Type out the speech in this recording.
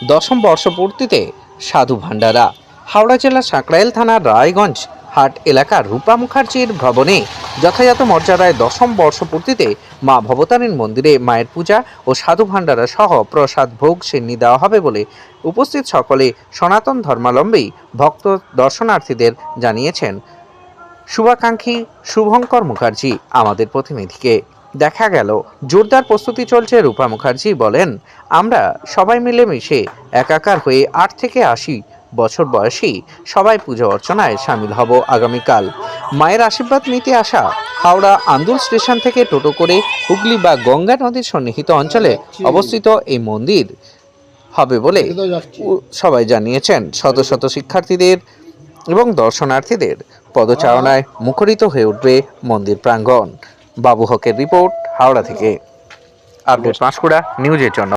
দশম বর্ষপূর্তিতে সাধু ভান্ডারা। হাওড়া জেলার সাঁকরাইল থানার রায়গঞ্জ হাট এলাকার রূপা মুখার্জির ভবনে যথাযথ মর্যাদায় দশম বর্ষপূর্তিতে মা ভবতারিণী মন্দিরে মায়ের পূজা ও সাধু ভান্ডারা সহ প্রসাদ ভোগ সিন্নি দেওয়া হবে বলে উপস্থিত সকলে সনাতন ধর্মাবলম্বী ভক্ত দর্শনার্থীদের জানিয়েছেন শুভাকাঙ্ক্ষী শুভঙ্কর মুখার্জি আমাদের প্রতিনিধিকে। দেখা গেল জোরদার প্রস্তুতি চলছে। রূপা মুখার্জি বলেন, আমরা সবাই মিলেমিশে একাকার হয়ে 8 থেকে 80 বছর বয়সী সবাই পুজো অর্চনায় সামিল হব। আগামীকাল মায়ের আশীর্বাদ নিতে আসা হাওড়া আন্দুল স্টেশন থেকে টোটো করে হুগলি বা গঙ্গা নদীর সন্নিহিত অঞ্চলে অবস্থিত এই মন্দির হবে বলে সবাই জানিয়েছেন। শত শত শিক্ষার্থীদের এবং দর্শনার্থীদের পদচারণায় মুখরিত হয়ে উঠবে মন্দির প্রাঙ্গণ। বাবু হকের রিপোর্ট, হাওড়া থেকে। আপডেট পাঁশকুড়া নিউজের জন্য।